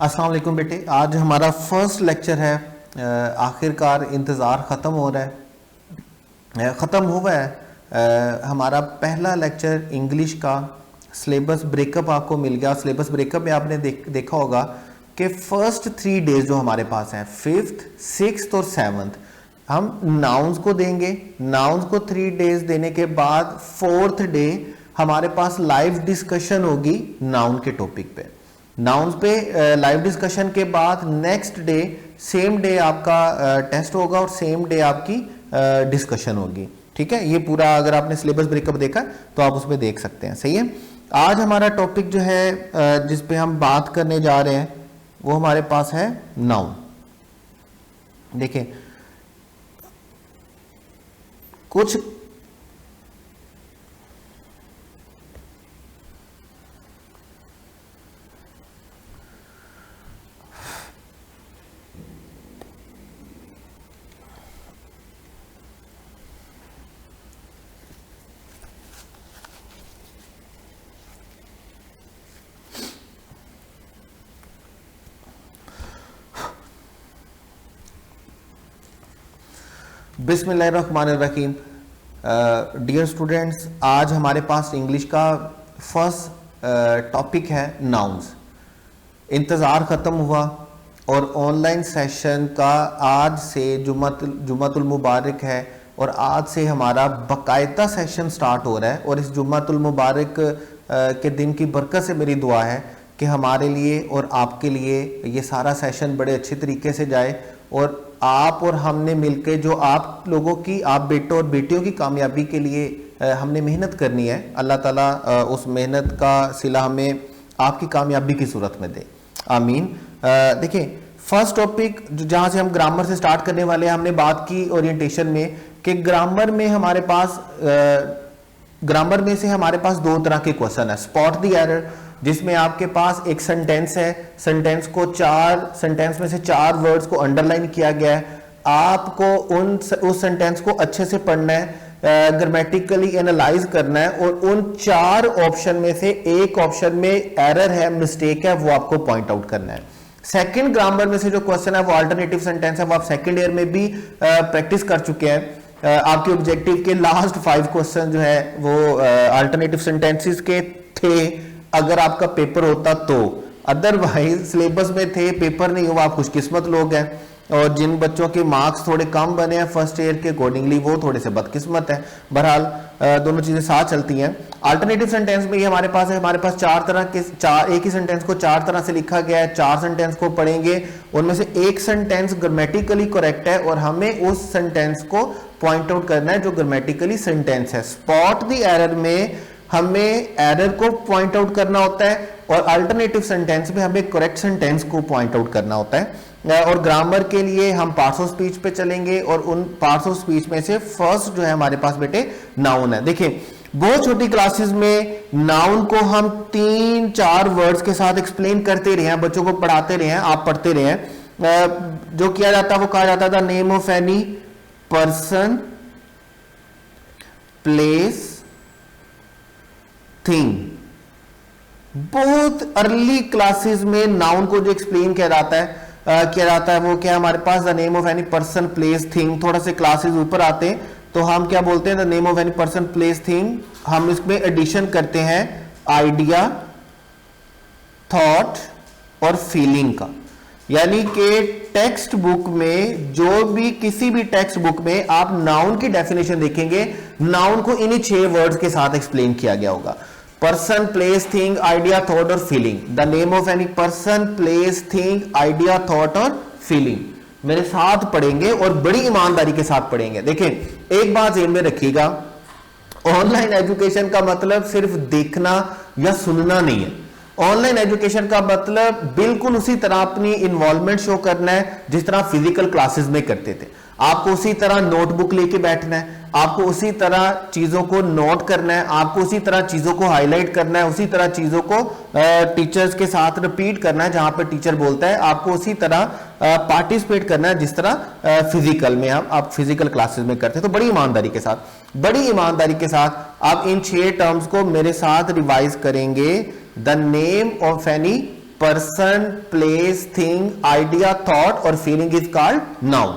अस्सलाम वालेकुम बेटे। आज हमारा फर्स्ट लेक्चर है। आखिरकार इंतज़ार ख़त्म हो रहा है, ख़त्म हुआ है। हमारा पहला लेक्चर इंग्लिश का सिलेबस ब्रेकअप आपको मिल गया। सिलेबस ब्रेकअप में आपने देखा होगा कि फर्स्ट 3 डेज जो हमारे पास हैं, 5th, 6th और 7th, हम नाउन्स को देंगे। नाउन्स को 3 डेज देने के बाद 4th डे हमारे पास लाइव डिस्कशन होगी नाउन के टॉपिक पे। नाउन्स पे लाइव डिस्कशन के बाद नेक्स्ट डे सेम डे आपका टेस्ट होगा और सेम डे आपकी डिस्कशन होगी। ठीक है, ये पूरा अगर आपने सिलेबस ब्रेकअप देखा तो आप उसमें देख सकते हैं। सही है। आज हमारा टॉपिक जो है जिस पे हम बात करने जा रहे हैं वो हमारे पास है नाउन। देखें, कुछ बिस्मिल्लाहिर्रहमानिर्रहीम। डियर स्टूडेंट्स, आज हमारे पास इंग्लिश का फर्स्ट टॉपिक है नाउन्स। इंतज़ार ख़त्म हुआ और ऑनलाइन सेशन का आज से जुम्मतुल मुबारक है और आज से हमारा बाकायदा सेशन स्टार्ट हो रहा है। और इस जुम्मतुल मुबारक के दिन की बरकत से मेरी दुआ है कि हमारे लिए और आपके लिए ये सारा सेशन बड़े अच्छे तरीके से जाए और आप और हमने मिलकर जो आप लोगों की, आप बेटों और बेटियों की कामयाबी के लिए हमने मेहनत करनी है, अल्लाह ताला उस मेहनत का सिला हमें आपकी कामयाबी की सूरत में दे। आमीन। देखिए, फर्स्ट टॉपिक जहाँ से हम ग्रामर से स्टार्ट करने वाले हैं, हमने बात की ओरिएंटेशन में कि ग्रामर में हमारे पास ग्रामर में से हमारे पास 2 तरह के क्वेश्चन है। स्पॉट द एरर, जिसमें आपके पास एक सेंटेंस है, सेंटेंस में से 4 वर्ड्स को अंडरलाइन किया गया है। आपको उस सेंटेंस को अच्छे से पढ़ना है, ग्रामेटिकली एनालाइज करना है और उन 4 ऑप्शन में से एक ऑप्शन में एरर है, मिस्टेक है, वो आपको पॉइंट आउट करना है। सेकंड ग्रामर में से जो क्वेश्चन है वो अल्टरनेटिव सेंटेंस है, वो आप सेकंड ईयर में भी प्रैक्टिस कर चुके हैं। आपके ऑब्जेक्टिव के लास्ट 5 क्वेश्चन जो है वो अल्टरनेटिव सेंटेंसेस के थे, अगर आपका पेपर होता तो। अदरवाइज सिलेबस में थे, पेपर नहीं हुआ, आप खुशकिस्मत लोग हैं। और जिन बच्चों के मार्क्स थोड़े कम बने हैं फर्स्ट ईयर के अकॉर्डिंगली, वो थोड़े से बदकिस्मत है। बहरहाल दोनों चीजें साथ चलती हैं। अल्टरनेटिव सेंटेंस में ये हमारे पास है, हमारे पास 4 तरह के, एक ही सेंटेंस को 4 तरह से लिखा गया है। 4 सेंटेंस को पढ़ेंगे, उनमें से एक सेंटेंस ग्रामेटिकली करेक्ट है और हमें उस सेंटेंस को पॉइंट आउट करना है जो ग्रामेटिकली सेंटेंस है। स्पॉट द एरर में हमें एरर को पॉइंट आउट करना होता है और अल्टरनेटिव सेंटेंस में हमें करेक्ट सेंटेंस को पॉइंट आउट करना होता है। और ग्रामर के लिए हम पार्ट्स ऑफ स्पीच पे चलेंगे और उन पार्ट्स ऑफ स्पीच में से फर्स्ट जो है हमारे पास बेटे नाउन है। देखिए, बहुत छोटी क्लासेस में नाउन को हम 3-4 वर्ड्स के साथ एक्सप्लेन करते रहे हैं, बच्चों को पढ़ाते रहे हैं, आप पढ़ते रहे हैं। जो किया जाता है वो कहा जाता था name of any person, place, thing. बहुत अर्ली क्लासेस में नाउन को जो एक्सप्लेन किया जाता है वो क्या, हमारे पास the name of any person, place, thing. थोड़ा से क्लासेस ऊपर आते हैं तो हम क्या बोलते हैं, the name of any person, place, thing. हम इसमें एडिशन करते हैं आइडिया, थॉट और फीलिंग का। यानी कि टेक्स्ट बुक में, जो भी किसी भी टेक्स्ट बुक में आप नाउन की डेफिनेशन देखेंगे, नाउन को इन्हीं 6 वर्ड्स के साथ एक्सप्लेन किया गया होगा। Person, place, thing, idea, thought और feeling. The name of any person, place, thing, idea, thought और फीलिंग। मेरे साथ पढ़ेंगे और बड़ी ईमानदारी के साथ पढ़ेंगे। देखें, एक बात ध्यान में रखिएगा, ऑनलाइन एजुकेशन का मतलब सिर्फ देखना या सुनना नहीं है। ऑनलाइन एजुकेशन का मतलब बिल्कुल उसी तरह अपनी इन्वॉल्वमेंट शो करना है जिस तरह फिजिकल क्लासेस में करते थे। आपको उसी तरह नोटबुक लेके बैठना है, आपको उसी तरह चीजों को नोट करना है, आपको उसी तरह चीजों को हाईलाइट करना है, उसी तरह चीजों को टीचर्स के साथ रिपीट करना है जहां पर टीचर बोलता है, आपको उसी तरह पार्टिसिपेट करना है जिस तरह फिजिकल में आप फिजिकल क्लासेस में करते हैं। तो बड़ी ईमानदारी के साथ आप इन 6 टर्म्स को मेरे साथ रिवाइज करेंगे। The name of any person, place, thing, idea, thought or feeling is called noun.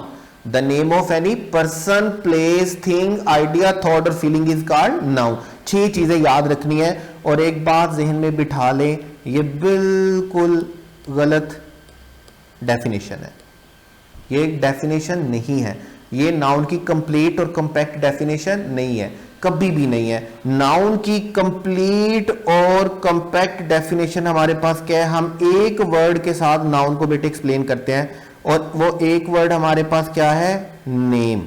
The name of any person, place, thing, idea, thought or feeling is called noun. 6 चीजें याद रखनी है और एक बात जहन में बिठा लें, ये बिल्कुल गलत डेफिनेशन है, ये डेफिनेशन नहीं है, ये नाउन की कंप्लीट और कंपैक्ट डेफिनेशन नहीं है, कभी भी नहीं है। नाउन की कंप्लीट और कंपैक्ट डेफिनेशन हमारे पास क्या है, हम एक वर्ड के साथ नाउन को बेटे एक्सप्लेन करते हैं और वो एक वर्ड हमारे पास क्या है, name.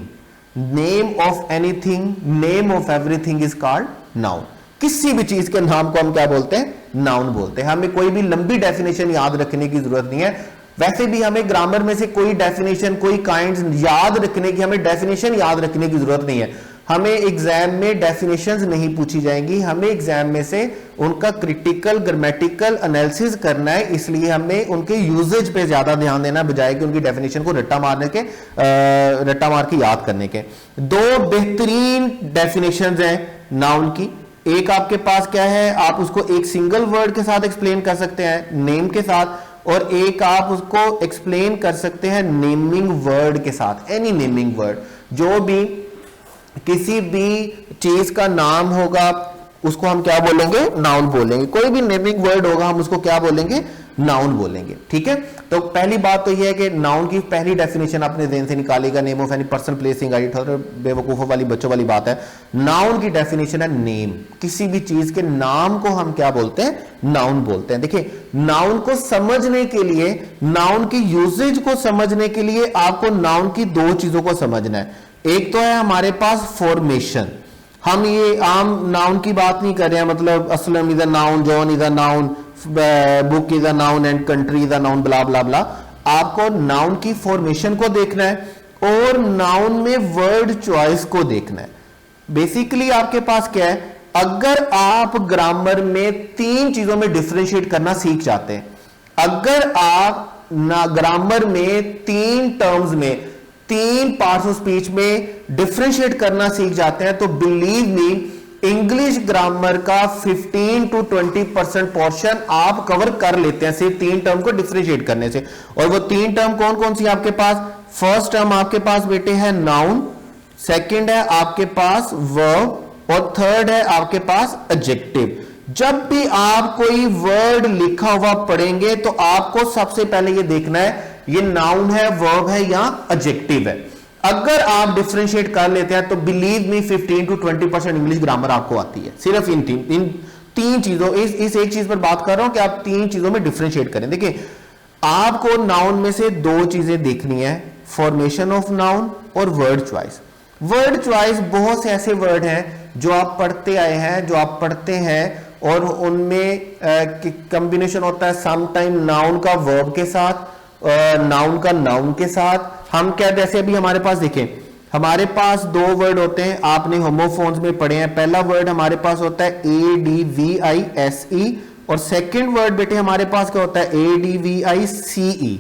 Name of anything, name of everything is called noun. किसी भी चीज के नाम को हम क्या बोलते हैं, नाउन बोलते हैं। हमें कोई भी लंबी डेफिनेशन याद रखने की जरूरत नहीं है, वैसे भी हमें ग्रामर में से कोई डेफिनेशन, कोई काइंड्स याद रखने की, हमें डेफिनेशन याद रखने की जरूरत नहीं है। हमें एग्जाम में डेफिनेशंस नहीं पूछी जाएंगी, हमें एग्जाम में से उनका क्रिटिकल ग्रामेटिकल एनालिसिस करना है, इसलिए हमें उनके यूजेज पे ज्यादा ध्यान देना बजाय कि उनकी डेफिनेशन को रट्टा मार के याद करने के। 2 बेहतरीन डेफिनेशंस हैं नाउन की। एक आपके पास क्या है, आप उसको एक सिंगल वर्ड के साथ एक्सप्लेन कर सकते हैं, नेम के साथ, और एक आप उसको एक्सप्लेन कर सकते हैं नेमिंग वर्ड के साथ। एनी नेमिंग वर्ड, जो भी किसी भी चीज का नाम होगा उसको हम क्या बोलेंगे, नाउन बोलेंगे। कोई भी नेमिंग वर्ड होगा हम उसको क्या बोलेंगे, नाउन बोलेंगे। ठीक है, तो पहली बात तो यह है कि नाउन की पहली डेफिनेशन अपने ज़हन से निकालेगा, name of any person, place, thing, idea, thought. बेवकूफों वाली बच्चों वाली बात है। नाउन की डेफिनेशन है नेम। किसी भी चीज के नाम को हम क्या बोलते हैं, नाउन बोलते हैं। देखिए, नाउन को समझने के लिए, नाउन की यूजेज को समझने के लिए आपको नाउन की 2 चीजों को समझना है। एक तो है हमारे पास फॉर्मेशन। हम ये आम नाउन की बात नहीं कर रहे हैं, मतलब Aslam is a noun, John is a noun, book is a noun and country is a noun, blah blah blah. आपको नाउन की फॉर्मेशन को देखना है और नाउन में वर्ड चॉइस को देखना है। बेसिकली आपके पास क्या है, अगर आप ग्रामर में 3 चीजों में डिफरेंशिएट करना सीख जाते हैं, अगर आप ग्रामर में 3 टर्म्स में, 3 पार्ट्स ऑफ स्पीच में डिफरेंशिएट करना सीख जाते हैं, तो बिलीव मी, इंग्लिश ग्रामर का 15 to 20% पोर्शन आप कवर कर लेते हैं सिर्फ 3 टर्म को डिफरेंशिएट करने से। और वो 3 टर्म कौन कौन सी आपके पास, फर्स्ट टर्म आपके पास बेटे है नाउन, सेकंड है आपके पास वर्ब, और थर्ड है आपके पास एडजेक्टिव। जब भी आप कोई वर्ड लिखा हुआ पढ़ेंगे तो आपको सबसे पहले ये देखना है ये नाउन है, वर्ब है या एडजेक्टिव है। अगर आप डिफरेंशिएट कर लेते हैं तो believe me 15 to 20% English grammar आपको आती है, सिर्फ इन तीन चीजों, इस एक चीज पर बात कर रहा हूं कि आप 3 चीजों में डिफरेंशिएट करें। देखिए, आपको नाउन में से 2 चीजें देखनी है, फॉर्मेशन ऑफ नाउन और वर्ड चॉइस। वर्ड चॉइस, बहुत से ऐसे वर्ड हैं जो आप पढ़ते आए हैं, जो आप पढ़ते हैं, और उनमें कॉम्बिनेशन होता है समटाइम नाउन का वर्ब के साथ, नाउन का नाउन के साथ। हम क्या, जैसे अभी हमारे पास देखें, हमारे पास 2 वर्ड होते हैं, आपने होमोफोन्स में पढ़े हैं। पहला वर्ड हमारे पास होता है ADVISE और सेकंड वर्ड बेटे हमारे पास क्या होता है, ADVICE।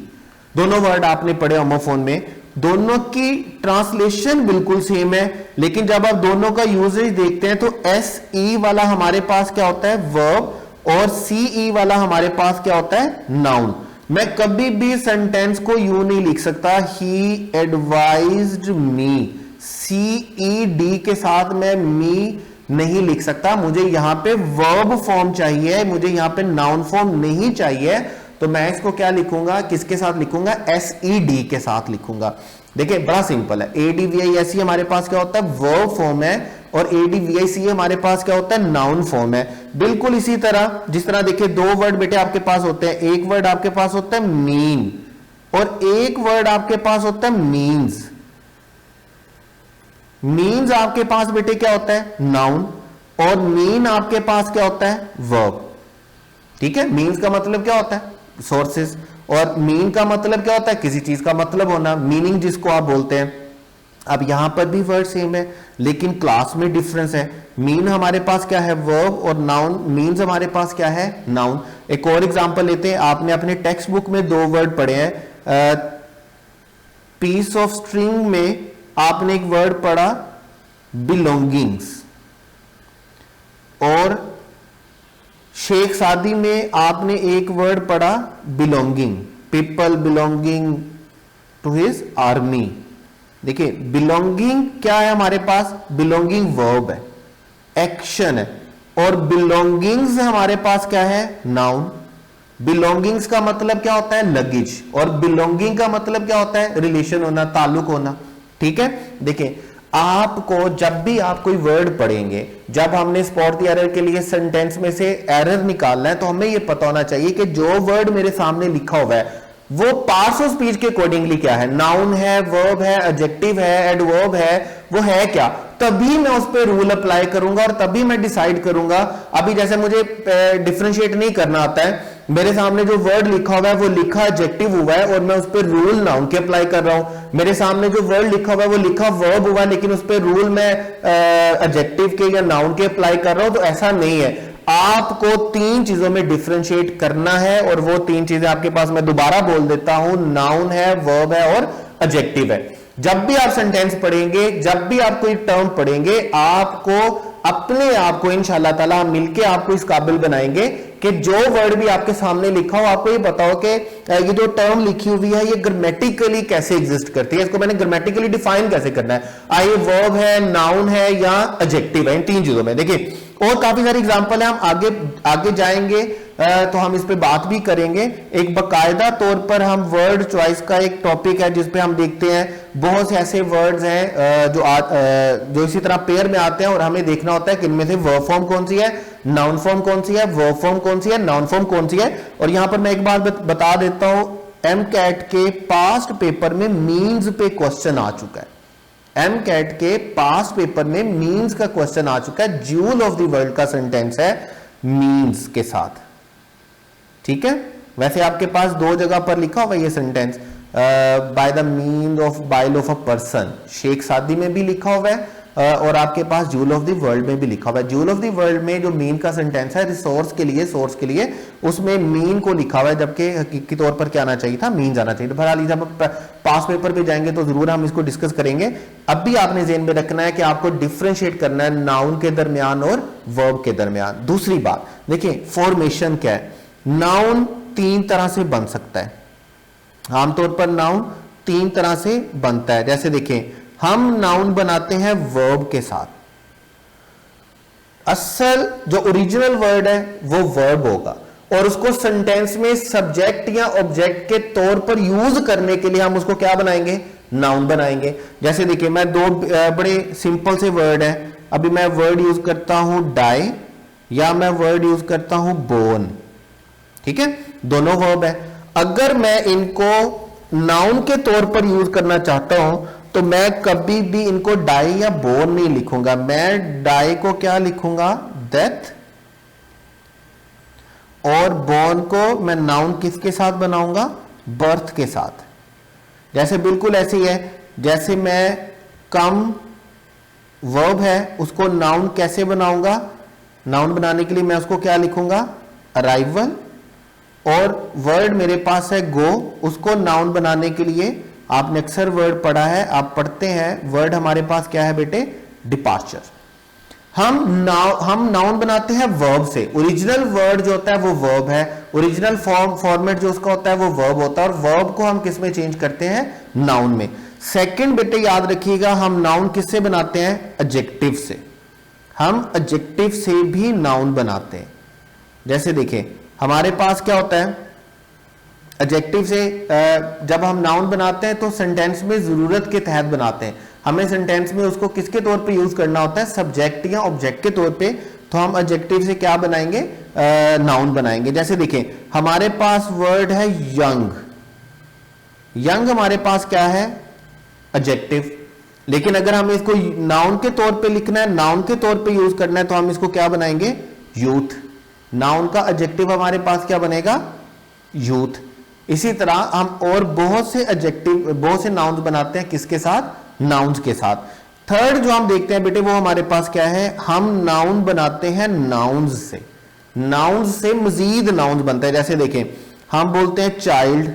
दोनों वर्ड आपने पढ़े होमोफोन में, दोनों की ट्रांसलेशन बिल्कुल सेम है, लेकिन जब आप दोनों का यूजेज देखते हैं तो SE वाला हमारे पास क्या होता है, वर्ब, और CE वाला हमारे पास क्या होता है, नाउन। मैं कभी भी सेंटेंस को यूं नहीं लिख सकता, ही एडवाइज्ड मी, CED के साथ मैं मी नहीं लिख सकता, मुझे यहां पे वर्ब फॉर्म चाहिए, मुझे यहां पे नाउन फॉर्म नहीं चाहिए। तो मैं इसको क्या लिखूंगा, किसके साथ लिखूंगा, SED के साथ लिखूंगा। देखिए, बड़ा सिंपल है। ADVISE हमारे पास क्या होता है, वर्ब फॉर्म है, और ADVICE हमारे पास क्या होता है, नाउन फॉर्म है। बिल्कुल इसी तरह, जिस तरह देखिए 2 वर्ड बेटे आपके पास होते हैं, एक वर्ड आपके पास होता है मीन और एक वर्ड आपके पास होता है मीन्स। मीन्स आपके पास बेटे क्या होता है, नाउन, और मीन आपके पास क्या होता है, वर्ब। ठीक है, मीन्स का मतलब क्या होता है, सोर्सेस, और मीन का मतलब क्या होता है, किसी चीज का मतलब होना, मीनिंग जिसको आप बोलते हैं। अब यहां पर भी वर्ड सेम है लेकिन क्लास में डिफरेंस है। मीन हमारे पास क्या है, वर्ब, और नाउन, मीन्स हमारे पास क्या है, नाउन। एक और एग्जांपल लेते हैं, आपने अपने टेक्स्ट बुक में 2 वर्ड पढ़े हैं। पीस ऑफ स्ट्रिंग में आपने एक वर्ड पढ़ा बिलोंगिंग्स, और शेख सादी में आपने एक वर्ड पढ़ा belonging, people belonging to his army. देखिए बिलोंगिंग क्या है हमारे पास, बिलोंगिंग वर्ब है, एक्शन है, और बिलोंगिंग्स हमारे पास क्या है, नाउन। बिलोंगिंग्स का मतलब क्या होता है, लगेज, और बिलोंगिंग का मतलब क्या होता है, रिलेशन होना, ताल्लुक होना। ठीक है, देखिए आपको जब भी आप कोई वर्ड पढ़ेंगे, जब हमने स्पॉट द एरर के लिए सेंटेंस में से एरर निकालना है, तो हमें यह पता होना चाहिए कि जो वर्ड मेरे सामने लिखा हुआ है वो पार्ट्स ऑफ स्पीच के अकॉर्डिंगली क्या है, नाउन है, वर्ब है, एडजेक्टिव है, एडवर्ब है, वो है क्या, तभी मैं उस पर रूल अप्लाई करूंगा और तभी मैं डिसाइड करूंगा। अभी जैसे मुझे डिफरेंशिएट नहीं करना आता है, मेरे सामने जो वर्ड लिखा हुआ है वो लिखा एडजेक्टिव हुआ है और मैं उस पर रूल नाउन के अप्लाई कर रहा हूं। मेरे सामने जो वर्ड लिखा हुआ है वो लिखा वर्ब हुआ है, लेकिन उस पर रूल मैं एडजेक्टिव के या नाउन के अप्लाई कर रहा हूं। तो ऐसा नहीं है, आपको तीन चीजों में डिफरेंशिएट करना है, और वो तीन चीजें आपके पास मैं दोबारा बोल देता हूं, नाउन है, वर्ब है और एडजेक्टिव है। जब भी आप सेंटेंस पढ़ेंगे, जब भी आप कोई टर्म पढ़ेंगे, आपको अपने आप को इंशाअल्लाह ताला मिलके आपको इस काबिल बनाएंगे कि जो वर्ड भी आपके सामने लिखा हो आपको ये बताओ कि ये जो टर्म लिखी हुई है ये ग्रामेटिकली कैसे एग्जिस्ट करती है, इसको मैंने ग्रामेटिकली डिफाइन कैसे करना है, आइए वर्ब है, नाउन है या एडजेक्टिव है, इन तीन चीजों में। देखिए और काफी सारी एग्जांपल है, हम आगे जाएंगे तो हम इस पे बात भी करेंगे। एक बकायदा तौर पर हम वर्ड चॉइस का एक टॉपिक है जिसपे हम देखते हैं बहुत से ऐसे वर्ड्स हैं जो इसी तरह पेयर में आते हैं, और हमें देखना होता है कि इनमें से वर्ब फॉर्म कौन सी है, नाउन फॉर्म कौन सी है, वर्ब फॉर्म कौन सी है, नाउन फॉर्म कौन सी है। और यहां पर मैं एक बात बता देता हूं, एमकैट के पास्ट पेपर में मीन्स पे क्वेश्चन आ चुका है, एमकैट के पास्ट पेपर में मीन्स का क्वेश्चन आ चुका है। ज्यूल ऑफ द वर्ल्ड का सेंटेंस है मीन्स के साथ, ठीक है। वैसे आपके पास दो जगह पर लिखा हुआ ये sentence, by the mean of bile of a person, Sheikh Saadi में भी लिखा हुआ है और आपके पास ज्यूल ऑफ द वर्ल्ड में भी लिखा हुआ है। ज्यूल ऑफ द वर्ल्ड में जो मीन का सेंटेंस है रिसोर्स के लिए, सोर्स के लिए, उसमें मीन को लिखा हुआ है, जबकि हकीकी तौर पर क्या आना चाहिए था, मीन जाना चाहिए। तो बहरहाल जब पास पेपर पे जाएंगे तो जरूर हम इसको डिस्कस करेंगे। अब भी आपने ज़हन में रखना है कि आपको डिफरेंशिएट करना है नाउन के दरमियान और वर्ब के दरमियान। दूसरी बात देखिए, फॉर्मेशन क्या है, नाउन तीन तरह से बन सकता है, आमतौर पर नाउन तीन तरह से बनता है। जैसे देखें, हम नाउन बनाते हैं वर्ब के साथ, असल जो ओरिजिनल वर्ड है वो वर्ब होगा, और उसको सेंटेंस में सब्जेक्ट या ऑब्जेक्ट के तौर पर यूज करने के लिए हम उसको क्या बनाएंगे, नाउन बनाएंगे। जैसे देखिए, मैं दो बड़े सिंपल से वर्ड है, अभी मैं वर्ड यूज करता हूं डाई या मैं वर्ड यूज करता हूं बोन, ठीक है, दोनों वर्ब है। अगर मैं इनको नाउन के तौर पर यूज करना चाहता हूं तो मैं कभी भी इनको डाई या बोन नहीं लिखूंगा, मैं डाई को क्या लिखूंगा, डेथ, और बोन को मैं नाउन किसके साथ बनाऊंगा, बर्थ के साथ। जैसे बिल्कुल ऐसे ही है, जैसे मैं कम वर्ब है उसको नाउन कैसे बनाऊंगा, नाउन बनाने के लिए मैं उसको क्या लिखूंगा, अराइवल, और वर्ड मेरे पास है गो, उसको नाउन बनाने के लिए आपने अक्सर वर्ड पढ़ा है, आप पढ़ते हैं, वर्ड हमारे पास क्या है बेटे, डिपार्चर। हम नाउन बनाते हैं वर्ब से, ओरिजिनल वर्ड जो होता है वो वर्ब है, ओरिजिनल फॉर्मेट जो उसका होता है वो वर्ब होता है, और वर्ब को हम किस में चेंज करते हैं, नाउन में। सेकंड बेटे याद रखिएगा, हम नाउन किससे बनाते हैं, एडजेक्टिव से, हम एडजेक्टिव से भी नाउन बनाते हैं। जैसे देखें, हमारे पास क्या होता है, एडजेक्टिव से जब हम नाउन बनाते हैं तो सेंटेंस में जरूरत के तहत बनाते हैं, हमें सेंटेंस में उसको किसके तौर पे यूज करना होता है, सब्जेक्ट या ऑब्जेक्ट के तौर पे, तो हम एडजेक्टिव से क्या बनाएंगे, नाउन बनाएंगे। जैसे देखें, हमारे पास वर्ड है यंग, यंग हमारे पास क्या है, एडजेक्टिव, लेकिन अगर हमें इसको नाउन के तौर पे लिखना है, नाउन के तौर पे यूज करना है, तो हम इसको क्या बनाएंगे, यूथ, नाउन का एडजेक्टिव हमारे पास क्या बनेगा, यूथ। इसी तरह हम और बहुत से एडजेक्टिव, बहुत से नाउन्स बनाते हैं, किसके साथ, नाउन्स के साथ। थर्ड जो हम देखते हैं बेटे वो हमारे पास क्या है, हम नाउन बनाते हैं नाउन्स से, नाउन्स से मजीद नाउन्स बनता है। जैसे देखें, हम बोलते हैं चाइल्ड,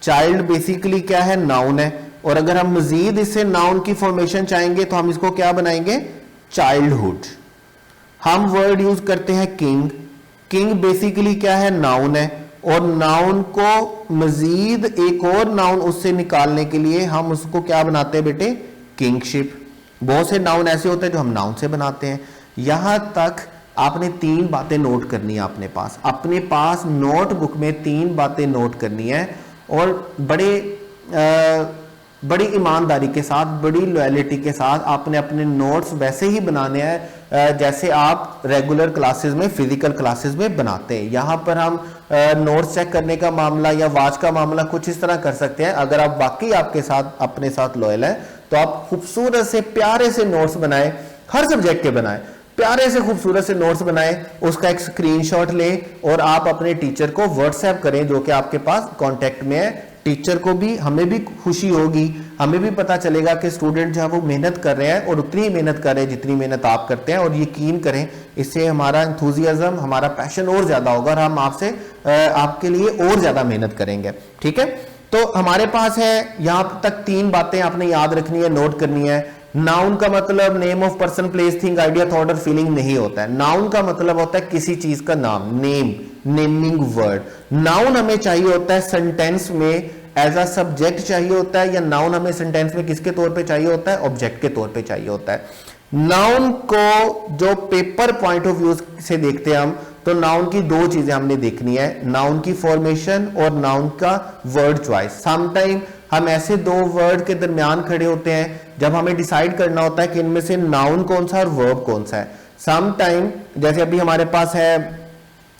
चाइल्ड बेसिकली क्या है, नाउन है, और अगर हम मजीद इससे नाउन की फॉर्मेशन चाहेंगे तो हम इसको क्या बनाएंगे, चाइल्डहुड। हम वर्ड यूज करते हैं किंग, किंग बेसिकली क्या है, नाउन है, और नाउन को मजीद एक और नाउन उससे निकालने के लिए हम उसको क्या बनाते हैं बेटे, किंगशिप। बहुत से नाउन ऐसे होते हैं जो हम नाउन से बनाते हैं। यहां तक आपने 3 बातें नोट करनी है अपने पास नोटबुक में 3 बातें नोट करनी है, और बड़ी ईमानदारी के साथ, बड़ी लॉयलिटी के साथ आपने अपने नोट्स वैसे ही बनाने हैं जैसे आप रेगुलर क्लासेस में, फिजिकल क्लासेस में बनाते हैं। यहाँ पर हम नोट्स चेक करने का मामला या वाच का मामला कुछ इस तरह कर सकते हैं। अगर आप वाकई आपके साथ अपने साथ लॉयल है तो आप खूबसूरत से प्यारे से नोट्स बनाएं, हर सब्जेक्ट के बनाएं, प्यारे से खूबसूरत से नोट्स बनाएं, उसका एक स्क्रीनशॉट लें और आप अपने टीचर को व्हाट्सएप करें जो कि आपके पास कांटेक्ट में है। टीचर को भी, हमें भी खुशी होगी, हमें भी पता चलेगा कि स्टूडेंट जो है वो मेहनत कर रहे हैं और उतनी ही मेहनत कर रहे हैं जितनी मेहनत आप करते हैं। और यकीन करें इससे हमारा एंथुजियाज्म, हमारा पैशन और ज्यादा होगा और हम आपके लिए और ज्यादा मेहनत करेंगे। ठीक है, तो हमारे पास है यहां तक 3 बातें आपने याद रखनी है, नोट करनी है। नाउन का मतलब name of person, place, thing, idea, thought और फीलिंग नहीं होता है। नाउन का मतलब होता है किसी चीज का नाम, नेम, नेमिंग वर्ड। नाउन हमें चाहिए होता है सेंटेंस में एज अ सब्जेक्ट चाहिए होता है, या नाउन हमें सेंटेंस में किसके तौर पे चाहिए होता है, ऑब्जेक्ट के तौर पे चाहिए होता है। नाउन को जो पेपर पॉइंट ऑफ व्यू से देखते हैं हम, तो नाउन की 2 चीजें हमने देखनी है, नाउन की फॉर्मेशन और नाउन का वर्ड चॉइस। समटाइम हम ऐसे 2 वर्ड के दरमियान खड़े होते हैं जब हमें डिसाइड करना होता है कि इनमें से नाउन कौन सा और वर्ब कौन सा है। समटाइम जैसे अभी हमारे पास है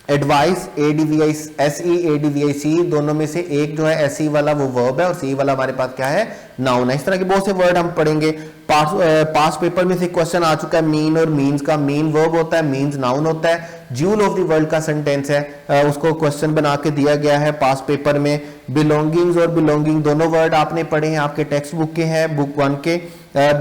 एडवाइस, ADVICE, ADVIC, दोनों में से एक जो है SE वाला वो वर्ब है और C वाला हमारे पास क्या है, नाउन है। इस तरह के बहुत से वर्ड हम पढ़ेंगे। पास पेपर में से क्वेश्चन आ चुका है मीन और मीन्स का। मीन वर्ब होता है, मीन्स नाउन होता है। ज्यूल ऑफ द वर्ल्ड का सेंटेंस है, उसको क्वेश्चन बना के दिया गया है पास पेपर में। बिलोंगिंग्स और बिलोंगिंग दोनों वर्ड आपने पढ़े हैं, आपके टेक्स्ट बुक के हैं, बुक 1 के।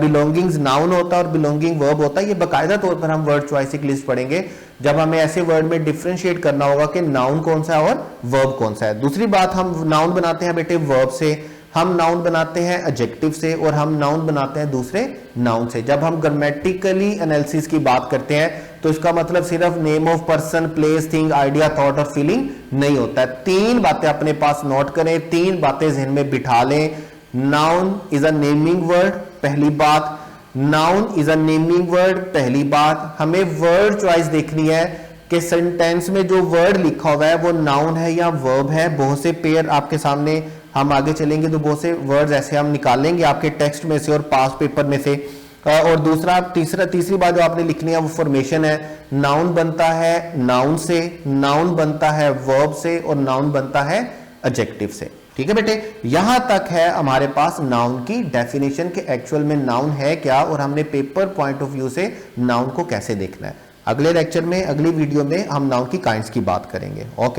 बिलोंगिंग्स नाउन होता है और बिलोंगिंग वर्ब होता है। ये बाकायदा तौर पर हम वर्ड चॉइस की लिस्ट पढ़ेंगे जब हमें ऐसे वर्ड में डिफरेंशिएट करना होगा कि नाउन कौन सा है और वर्ब कौन सा है। दूसरी बात, हम नाउन बनाते हैं बेटे वर्ब से, हम नाउन बनाते हैं एडजेक्टिव से, और हम नाउन बनाते हैं दूसरे नाउन से। जब हम ग्रामेटिकली एनालिसिस की बात करते हैं तो इसका मतलब सिर्फ name of person, place, thing, idea, thought और फीलिंग नहीं होता है। 3 बातें अपने पास नोट करें, 3 बातें जहन में बिठा लें। Noun is a naming word, पहली बात। Noun is a naming word, पहली बात। हमें वर्ड चॉइस देखनी है कि सेंटेंस में जो वर्ड लिखा हुआ है वो नाउन है या वर्ब है। बहुत से पेयर आपके सामने, हम आगे चलेंगे तो बहुत से वर्ड्स ऐसे हम निकालेंगे आपके टेक्स्ट में से और पास पेपर में से। और तीसरी बात जो आपने लिखनी है वो फॉर्मेशन है। नाउन बनता है नाउन से, नाउन बनता है वर्ब से, और नाउन बनता है एडजेक्टिव से। ठीक है बेटे, यहां तक है हमारे पास नाउन की डेफिनेशन के एक्चुअल में नाउन है क्या और हमने पेपर पॉइंट ऑफ व्यू से नाउन को कैसे देखना है। अगले लेक्चर में, अगली वीडियो में हम नाउन की काइंड्स की बात करेंगे। ओके।